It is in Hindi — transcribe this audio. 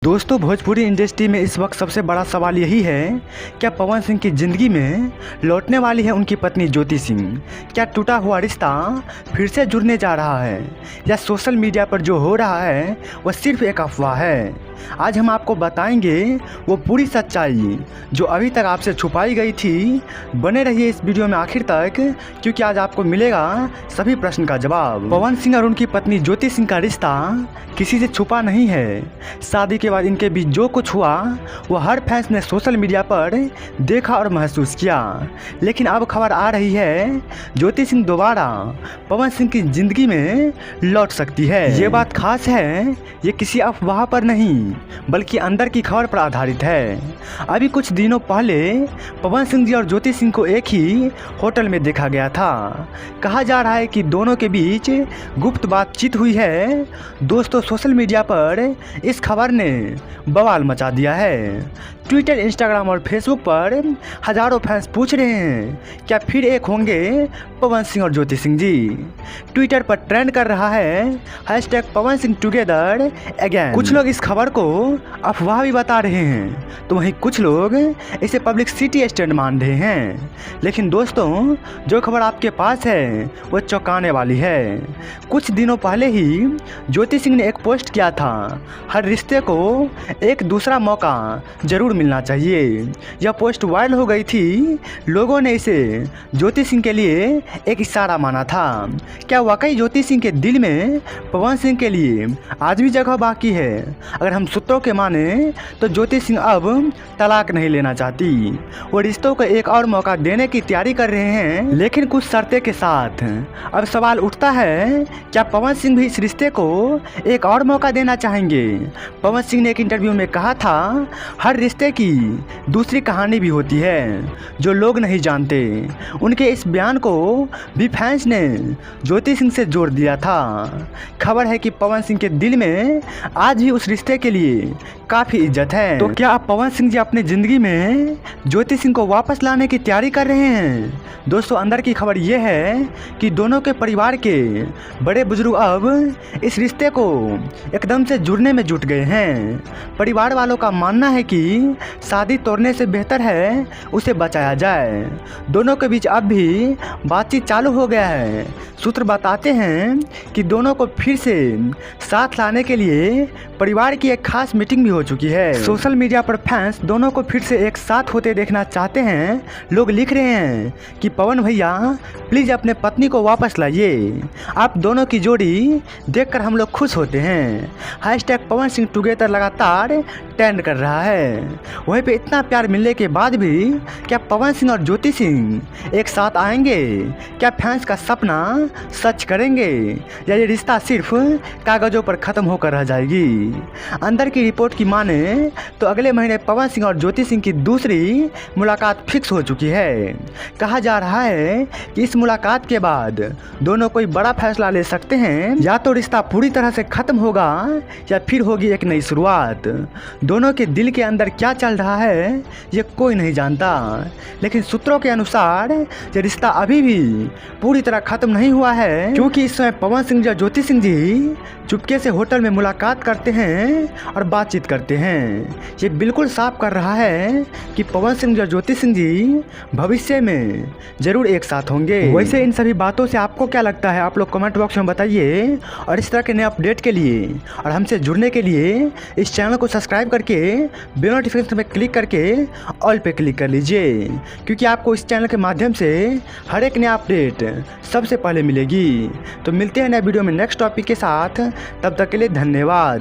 दोस्तों, भोजपुरी इंडस्ट्री में इस वक्त सबसे बड़ा सवाल यही है, क्या पवन सिंह की ज़िंदगी में लौटने वाली है उनकी पत्नी ज्योति सिंह? क्या टूटा हुआ रिश्ता फिर से जुड़ने जा रहा है, या सोशल मीडिया पर जो हो रहा है वह सिर्फ एक अफवाह है? आज हम आपको बताएंगे वो पूरी सच्चाई जो अभी तक आपसे छुपाई गई थी। बने रहिए इस वीडियो में आखिर तक, क्योंकि आज आपको मिलेगा सभी प्रश्न का जवाब। पवन सिंह और उनकी पत्नी ज्योति सिंह का रिश्ता किसी से छुपा नहीं है। शादी के बाद इनके बीच जो कुछ हुआ वह हर फैंस ने सोशल मीडिया पर देखा और महसूस किया। लेकिन अब खबर आ रही है, ज्योति सिंह दोबारा पवन सिंह की जिंदगी में लौट सकती है। ये बात खास है, ये किसी अफवाह पर नहीं बल्कि अंदर की खबर पर आधारित है। अभी कुछ दिनों पहले पवन सिंह जी और ज्योति सिंह को एक ही होटल में देखा गया था। कहा जा रहा है कि दोनों के बीच गुप्त बातचीत हुई है। दोस्तों, सोशल मीडिया पर इस खबर ने बवाल मचा दिया है। ट्विटर, इंस्टाग्राम और फेसबुक पर हजारों फैंस पूछ रहे हैं, क्या फिर एक होंगे पवन सिंह और ज्योति सिंह जी? ट्विटर पर ट्रेंड कर रहा है hashtag Pawan Singh together again. कुछ लोग इस खबर को अफवाह भी बता रहे हैं, तो वहीं कुछ लोग इसे पब्लिसिटी स्टंट मान रहे हैं। लेकिन दोस्तों, जो खबर आपके पास है वो चौंकाने वाली है। कुछ दिनों पहले ही ज्योति सिंह ने एक पोस्ट किया था, हर रिश्ते को एक दूसरा मौका जरूर मिलना चाहिए। यह पोस्ट वायरल हो गई थी। लोगों ने इसे ज्योति सिंह के लिए एक इशारा माना था। क्या वाकई ज्योति सिंह के दिल में पवन सिंह के लिए आज भी जगह बाकी है? अगर हम सूत्रों के माने तो ज्योति सिंह अब तलाक नहीं लेना चाहती। वो रिश्तों को एक और मौका देने की तैयारी कर रहे हैं, लेकिन कुछ शर्तें के साथ। अब सवाल उठता है, क्या पवन सिंह भी इस रिश्ते को एक और मौका देना चाहेंगे? पवन सिंह ने एक इंटरव्यू में कहा था, हर रिश्ते की दूसरी कहानी भी होती है जो लोग नहीं जानते। उनके इस बयान को भी फैंस ने ज्योति सिंह से जोड़ दिया था। खबर है कि पवन सिंह के दिल में आज भी उस रिश्ते के लिए काफ़ी इज्जत है। तो क्या अब पवन सिंह जी अपनी ज़िंदगी में ज्योति सिंह को वापस लाने की तैयारी कर रहे हैं? दोस्तों, अंदर की खबर ये है कि दोनों के परिवार के बड़े बुजुर्ग अब इस रिश्ते को एकदम से जुड़ने में जुट गए हैं। परिवार वालों का मानना है कि शादी तोड़ने से बेहतर है उसे बचाया जाए। दोनों के बीच अब भी बातचीत चालू हो गया है। सूत्र बताते हैं कि दोनों को फिर से साथ लाने के लिए परिवार की एक खास मीटिंग भी हो चुकी है। सोशल मीडिया पर फैंस दोनों को फिर से एक साथ होते देखना चाहते हैं। लोग लिख रहे हैं कि पवन भैया प्लीज़ अपने पत्नी को वापस लाइए, आप दोनों की जोड़ी देखकर हम लोग खुश होते हैं। हैशटैग पवन सिंह टुगेदर लगातार ट्रेंड कर रहा है। वहीं पे इतना प्यार मिलने के बाद भी क्या पवन सिंह और ज्योति सिंह एक साथ आएंगे? क्या फैंस का सपना सच करेंगे, या ये रिश्ता सिर्फ कागज़ों पर ख़त्म होकर रह जाएगी? अंदर की रिपोर्ट की माने तो अगले महीने पवन सिंह और ज्योति सिंह की दूसरी मुलाकात फिक्स हो चुकी है। कहा जा रहा है कि इस मुलाकात के बाद दोनों कोई बड़ा फैसला ले सकते हैं, या तो रिश्ता पूरी तरह से ख़त्म होगा या फिर होगी एक नई शुरुआत। दोनों के दिल के अंदर क्या चल रहा है ये कोई नहीं जानता, लेकिन सूत्रों के अनुसार ये रिश्ता अभी भी पूरी तरह ख़त्म नहीं हुआ है, क्योंकि इस समय पवन सिंह और ज्योति सिंह जी चुपके से होटल में मुलाकात करते हैं और बातचीत करते हैं। ये बिल्कुल साफ कर रहा है कि पवन सिंह और ज्योति सिंह जी भविष्य में जरूर एक साथ होंगे। वैसे इन सभी बातों से आपको क्या लगता है, आप लोग कमेंट बॉक्स में बताइए। और इस तरह के नए अपडेट के लिए और हमसे जुड़ने के लिए इस चैनल को सब्सक्राइब करके बेल नोटिफिकेशन में क्लिक करके ऑल पे क्लिक कर लीजिए, क्योंकि आपको इस चैनल के माध्यम से हर एक नया अपडेट सबसे पहले मिलेगी। तो मिलते हैं नए वीडियो में नेक्स्ट टॉपिक के साथ, तब तक के लिए धन्यवाद।